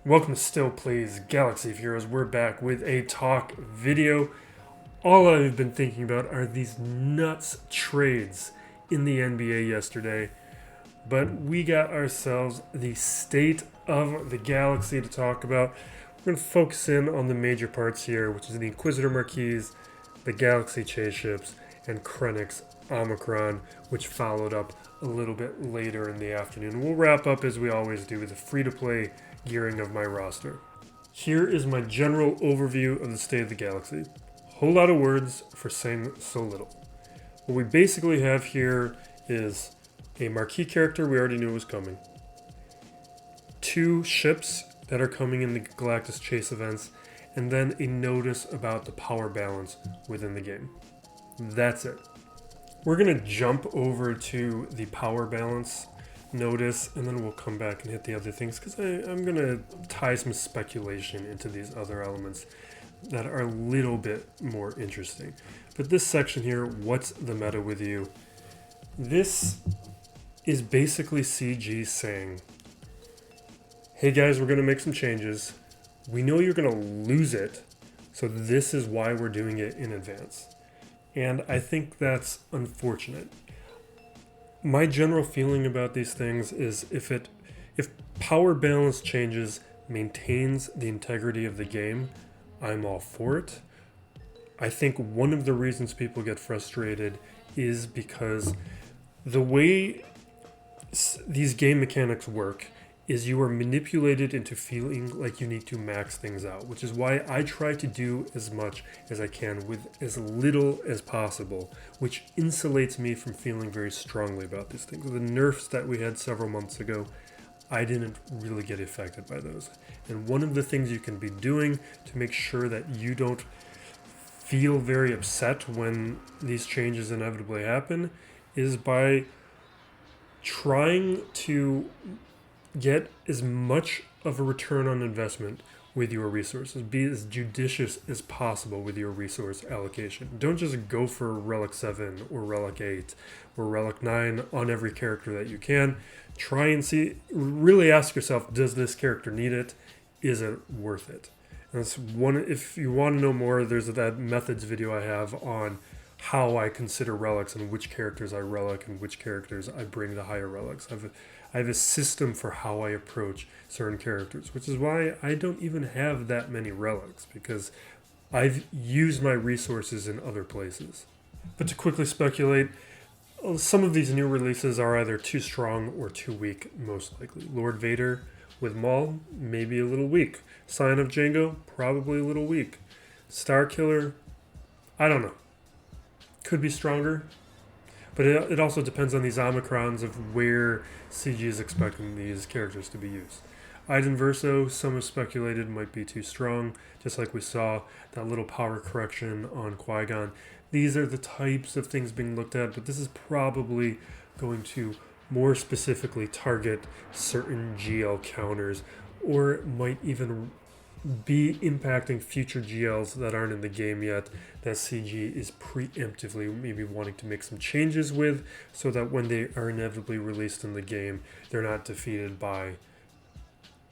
Welcome to Still Plays Galaxy of Heroes. We're back with a talk video. All I've been thinking about are these nuts trades in the NBA yesterday. But we got ourselves the state of the galaxy to talk about. We're going to focus in on the major parts here, which is the Inquisitor Marquees, the Galaxy chase ships, and Krennic's Omicron, which followed up a little bit later in the afternoon. We'll wrap up, as we always do, with a free-to-play gearing of my roster. Here is my general overview of the state of the galaxy. Whole lot of words for saying so little. What we basically have here is a marquee character we already knew was coming, 2 ships that are coming in the Galactic chase events, and then a notice about the power balance within the game. That's it. We're going to jump over to the power balance notice, and then we'll come back and hit the other things, because I'm going to tie some speculation into these other elements that are a little bit more interesting. But this section here, what's the meta with you? This is basically CG saying, hey guys, we're going to make some changes. We know you're going to lose it, so this is why we're doing it in advance. And I think that's unfortunate. My general feeling about these things is if power balance changes maintains the integrity of the game, I'm all for it. I think one of the reasons people get frustrated is because the way these game mechanics work is you are manipulated into feeling like you need to max things out, which is why I try to do as much as I can with as little as possible, which insulates me from feeling very strongly about these things. The nerfs that we had several months ago, I didn't really get affected by those. And one of the things you can be doing to make sure that you don't feel very upset when these changes inevitably happen is by trying to get as much of a return on investment with your resources. Be as judicious as possible with your resource allocation. Don't just go for Relic 7 or Relic 8 or Relic 9 on every character that you can. Try and see, really ask yourself, does this character need it? Is it worth it? And that's one, if you want to know more, there's that methods video I have on how I consider relics and which characters I relic and which characters I bring to higher relics. I have a system for how I approach certain characters, which is why I don't even have that many relics, because I've used my resources in other places. But to quickly speculate, some of these new releases are either too strong or too weak, most likely. Lord Vader with Maul, maybe a little weak. Scion of Django, probably a little weak. Star Killer, I don't know. Could be stronger. But it also depends on these Omicrons of where CG is expecting these characters to be used. Iden Verso, some have speculated, might be too strong, just like we saw that little power correction on Qui-Gon. These are the types of things being looked at, but this is probably going to more specifically target certain GL counters, or might even be impacting future GLs that aren't in the game yet, that CG is preemptively maybe wanting to make some changes with, so that when they are inevitably released in the game, they're not defeated by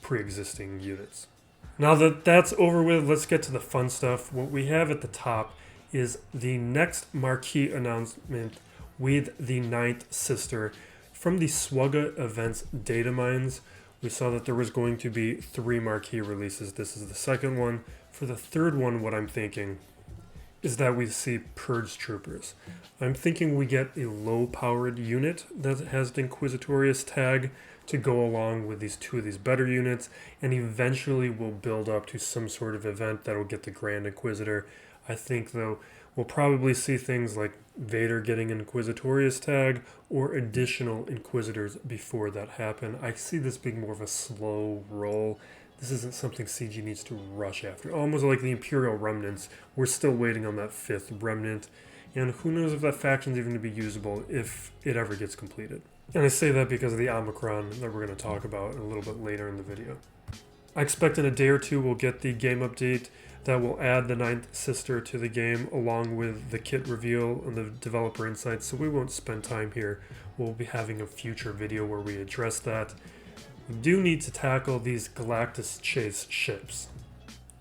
pre-existing units. Now that that's over with, let's get to the fun stuff. What we have at the top is the next marquee announcement with the 9th sister. From the SWGOH events data mines, we saw that there was going to be 3 marquee releases. This is the second one. For the third one, what I'm thinking is that we see Purge Troopers. I'm thinking we get a low-powered unit that has the Inquisitorious tag to go along with these 2 of these better units, and eventually we'll build up to some sort of event that will get the Grand Inquisitor. I think, though, we'll probably see things like Vader getting an Inquisitorious tag or additional Inquisitors before that happen. I see this being more of a slow roll. This isn't something CG needs to rush after. Almost like the Imperial Remnants. We're still waiting on that 5th Remnant. And who knows if that faction's even going to be usable if it ever gets completed. And I say that because of the Omicron that we're going to talk about a little bit later in the video. I expect in a day or two we'll get the game update that will add the 9th sister to the game, along with the kit reveal and the developer insights, so we won't spend time here. We'll be having a future video where we address that. we do need to tackle these Galactic chase ships.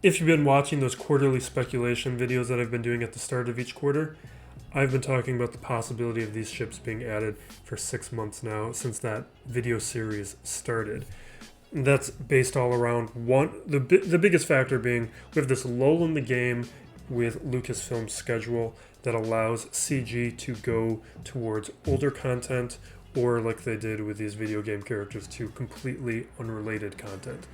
If you've been watching those quarterly speculation videos that I've been doing at the start of each quarter, I've been talking about the possibility of these ships being added for 6 months now since that video series started. And that's based all around the biggest factor being we have this lull in the game with Lucasfilm's schedule that allows CG to go towards older content, or like they did with these video game characters, to completely unrelated content.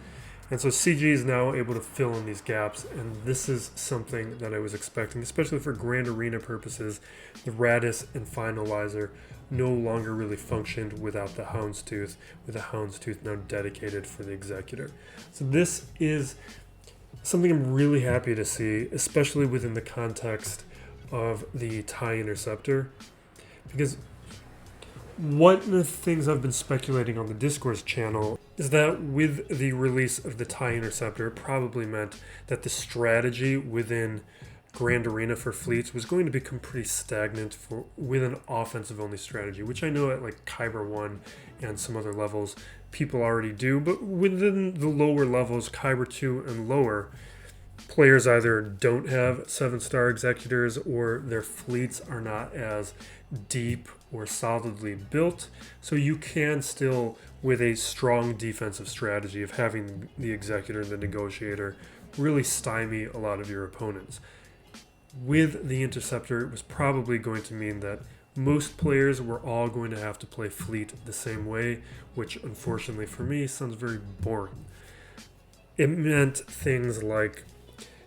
And so CG is now able to fill in these gaps, and this is something that I was expecting, especially for Grand Arena purposes. The Radis and Finalizer no longer really functioned without the Houndstooth, with the Houndstooth now dedicated for the Executor. So this is something I'm really happy to see, especially within the context of the TIE Interceptor, because one of the things I've been speculating on the Discourse channel is that with the release of the TIE Interceptor, it probably meant that the strategy within Grand Arena for fleets was going to become pretty stagnant with an offensive-only strategy, which I know at like Kyber 1 and some other levels people already do, but within the lower levels, Kyber 2 and lower, players either don't have 7-star executors or their fleets are not as deep or solidly built. So you can still, with a strong defensive strategy of having the executor and the negotiator, really stymie a lot of your opponents. With the Interceptor, it was probably going to mean that most players were all going to have to play fleet the same way, which unfortunately for me sounds very boring. It meant things like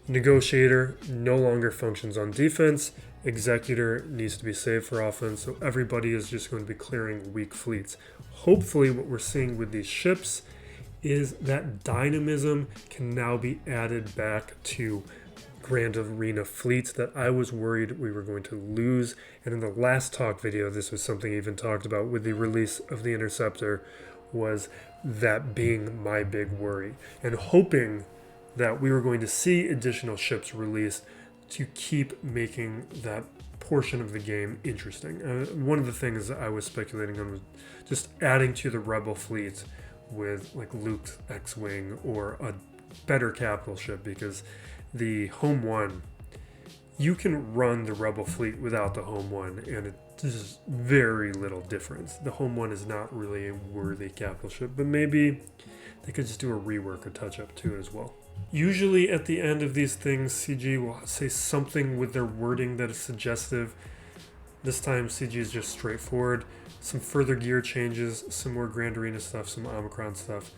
negotiator no longer functions on defense, executor needs to be saved for offense, so everybody is just going to be clearing weak fleets. Hopefully what we're seeing with these ships is that dynamism can now be added back to Grand Arena fleets that I was worried we were going to lose. And in the last talk video, this was something I even talked about with the release of the Interceptor, was that being my big worry, and hoping that we were going to see additional ships released to keep making that portion of the game interesting. One of the things I was speculating on was just adding to the Rebel fleet with like Luke's X-Wing or a better capital ship, because the Home 1, you can run the Rebel fleet without the Home 1, and there's very little difference. The Home 1 is not really a worthy capital ship, but maybe they could just do a rework or touch-up to it as well. Usually at the end of these things, CG will say something with their wording that is suggestive. This time CG is just straightforward. Some further gear changes, some more Grand Arena stuff, some Omicron stuff.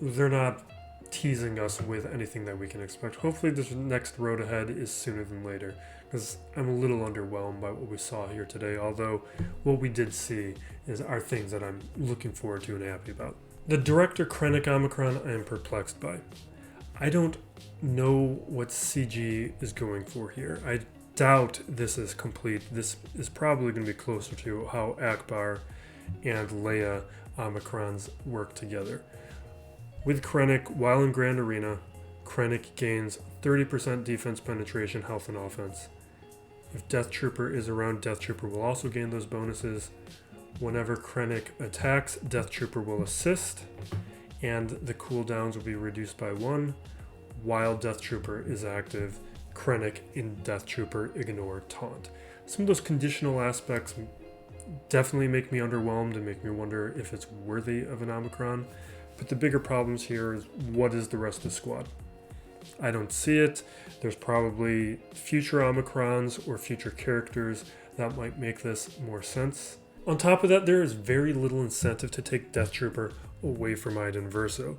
They're not teasing us with anything that we can expect. Hopefully this next road ahead is sooner than later, because I'm a little underwhelmed by what we saw here today, although what we did see are things that I'm looking forward to and happy about. The director Krennic Omicron I am perplexed by. I don't know what CG is going for here. I doubt this is complete. This is probably going to be closer to how Akbar and Leia Omicrons work together. With Krennic, while in Grand Arena, Krennic gains 30% defense penetration, health, and offense. If Death Trooper is around, Death Trooper will also gain those bonuses. Whenever Krennic attacks, Death Trooper will assist, and the cooldowns will be reduced by 1. While Death Trooper is active, Krennic and Death Trooper ignore taunt. Some of those conditional aspects definitely make me underwhelmed and make me wonder if it's worthy of an Omicron. But the bigger problems here is, what is the rest of the squad? I don't see it. There's probably future Omicrons or future characters that might make this more sense. On top of that, there is very little incentive to take Death Trooper away from Iden Verso.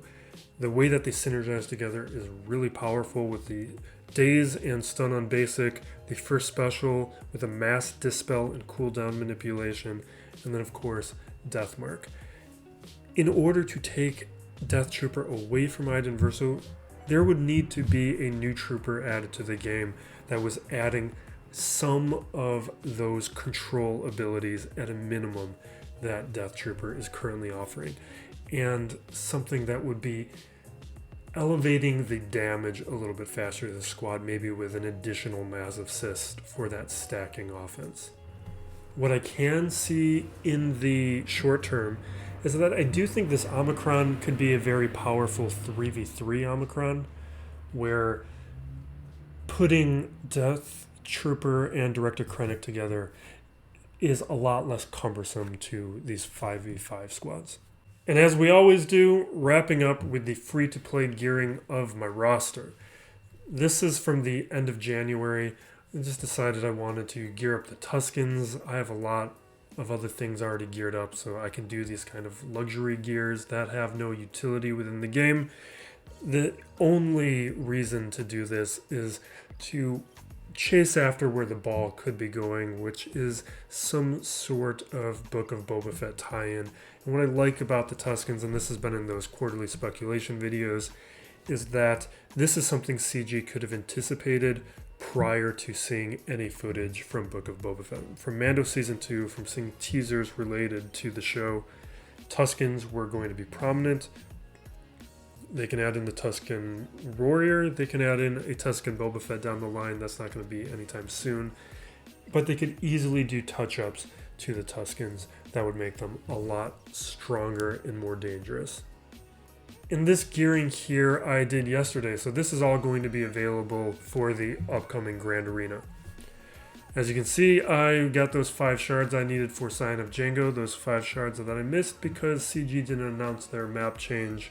The way that they synergize together is really powerful with the Daze and Stun on Basic, the first special with a Mass Dispel and cooldown manipulation, and then of course Death Mark. In order to take Death Trooper away from Iden Verso, there would need to be a new trooper added to the game that was adding some of those control abilities at a minimum that Death Trooper is currently offering, and something that would be elevating the damage a little bit faster to the squad, maybe with an additional mass assist for that stacking offense. What I can see in the short term is that I do think this Omicron could be a very powerful 3v3 Omicron, where putting Death Trooper and Director Krennic together is a lot less cumbersome to these 5v5 squads. And as we always do, wrapping up with the free-to-play gearing of my roster. This is from the end of January. I just decided I wanted to gear up the Tuskens. I have a lot of other things already geared up, so I can do these kind of luxury gears that have no utility within the game. The only reason to do this is to chase after where the ball could be going, which is some sort of Book of Boba Fett tie-in. And what I like about the Tuskens, and this has been in those quarterly speculation videos, is that this is something CG could have anticipated prior to seeing any footage from Book of Boba Fett. From Mando Season 2, from seeing teasers related to the show, Tuskens were going to be prominent. They can add in the Tusken Warrior. They can add in a Tusken Boba Fett down the line. That's not going to be anytime soon. But they could easily do touch-ups to the Tuskens that would make them a lot stronger and more dangerous. In this gearing here I did yesterday, so this is all going to be available for the upcoming Grand Arena. As you can see, I got those 5 shards I needed for Sign of Jango, those 5 shards that I missed because CG didn't announce their map change.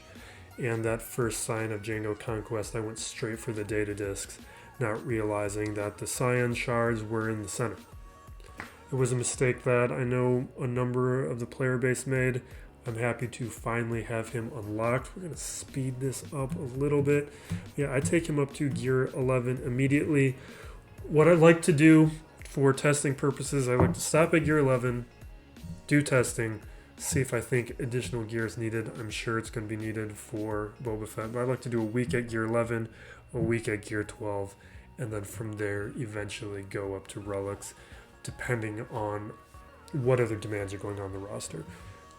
And that first Sign of Jango conquest, I went straight for the data discs, not realizing that the Cyan shards were in the center. It was a mistake that I know a number of the player base made. I'm happy to finally have him unlocked. We're going to speed this up a little bit. Yeah, I take him up to gear 11 immediately. What I like to do for testing purposes, I like to stop at gear 11, do testing, see if I think additional gear is needed. I'm sure it's going to be needed for Boba Fett, but I like to do a week at gear 11, a week at gear 12, and then from there eventually go up to relics, depending on what other demands are going on the roster.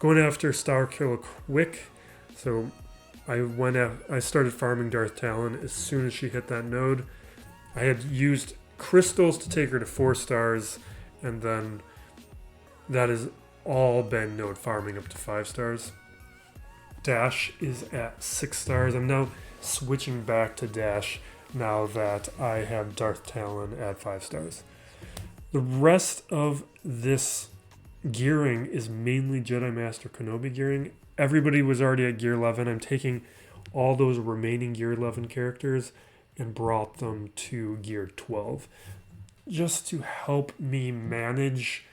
Going after Star Killer quick, so I started farming Darth Talon as soon as she hit that node. I had used crystals to take her to 4 stars, and then that has all been node farming up to 5 stars. Dash is at 6 stars. I'm now switching back to Dash now that I have Darth Talon at 5 stars. The rest of this gearing is mainly Jedi Master Kenobi gearing. Everybody was already at gear 11. I'm taking all those remaining gear 11 characters and brought them to gear 12 just to help me manage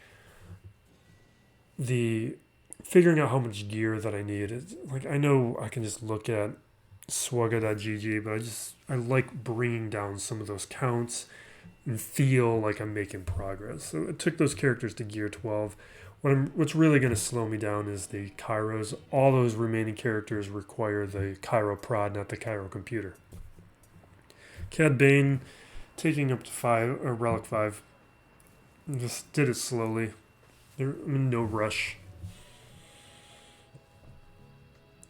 the figuring out how much gear that I need. It's like, I know I can just look at SWGOH.gg, but I like bringing down some of those counts and feel like I'm making progress. So I took those characters to gear 12. What's really going to slow me down is the Kairos. All those remaining characters require the Cairo prod, not the Cairo computer. Cad Bane taking up to 5, or Relic 5. Just did it slowly. I'm in no rush.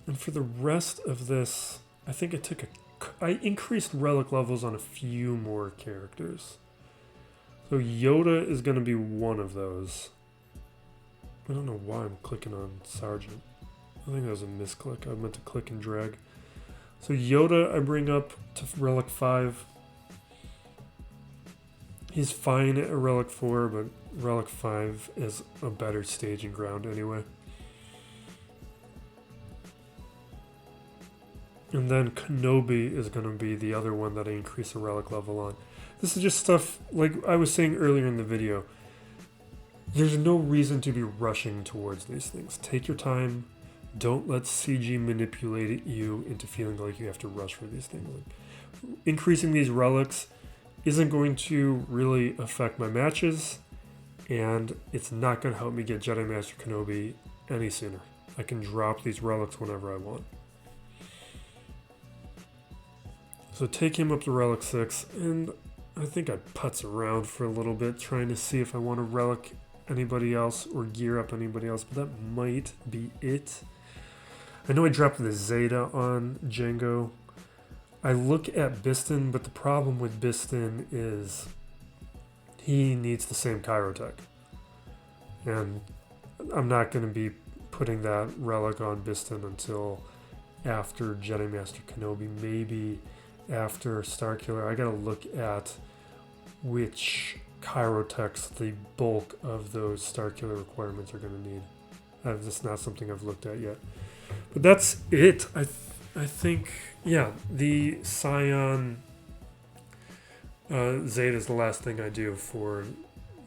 And for the rest of this, I think I increased relic levels on a few more characters. So Yoda is going to be one of those. I don't know why I'm clicking on Sergeant. I think that was a misclick. I meant to click and drag. So Yoda I bring up to Relic 5. He's fine at a Relic 4, but Relic 5 is a better staging ground anyway. And then Kenobi is going to be the other one that I increase a relic level on. This is just stuff, like I was saying earlier in the video, there's no reason to be rushing towards these things. Take your time. Don't let CG manipulate you into feeling like you have to rush for these things. Like, increasing these relics isn't going to really affect my matches, and it's not going to help me get Jedi Master Kenobi any sooner. I can drop these relics whenever I want. So take him up to Relic 6, and I think I putz around for a little bit trying to see if I want to relic anybody else or gear up anybody else, but that might be it. I know I dropped the Zeta on Jango. I look at Biston, but the problem with Biston is he needs the same Cairo tech. And I'm not going to be putting that relic on Biston until after Jedi Master Kenobi, maybe after Starkiller. I gotta look at which Chirotechs the bulk of those Starkiller requirements are gonna need. That's just not something I've looked at yet. But that's it. I think, yeah, the Scion Zeta is the last thing I do for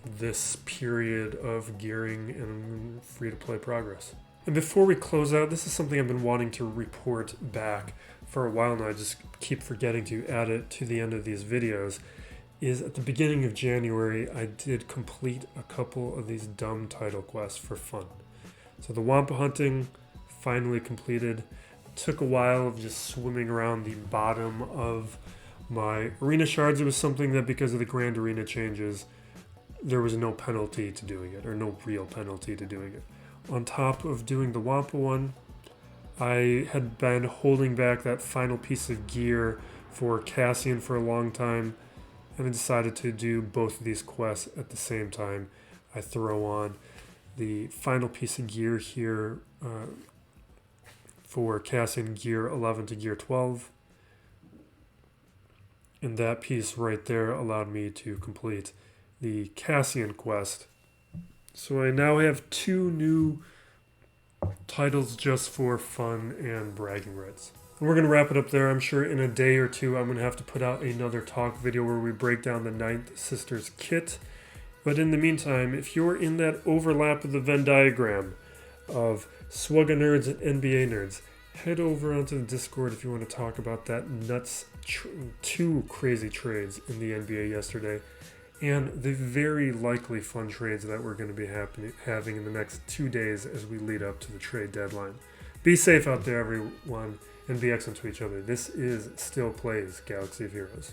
this period of gearing and free-to-play progress. And before we close out, this is something I've been wanting to report back for a while now. I just keep forgetting to add it to the end of these videos. Is at the beginning of January, I did complete a couple of these dumb title quests for fun. So the Wampa hunting, finally completed. Took a while of just swimming around the bottom of my arena shards. It was something that, because of the Grand Arena changes, there was no penalty to doing it, or no real penalty to doing it. On top of doing the Wampa one, I had been holding back that final piece of gear for Cassian for a long time, and I decided to do both of these quests at the same time. I throw on the final piece of gear here for Cassian gear 11 to gear 12. And that piece right there allowed me to complete the Cassian quest. So I now have 2 new titles just for fun and bragging rights. And we're going to wrap it up there. I'm sure in a day or two I'm going to have to put out another talk video where we break down the Ninth Sisters kit. But in the meantime, if you're in that overlap of the Venn diagram of SWGOH nerds and NBA nerds, head over onto the Discord if you want to talk about that nuts 2 crazy trades in the NBA yesterday, and the very likely fun trades that we're going to be having in the next 2 days as we lead up to the trade deadline. Be safe out there, everyone, and be excellent to each other. This is Still Plays Galaxy of Heroes.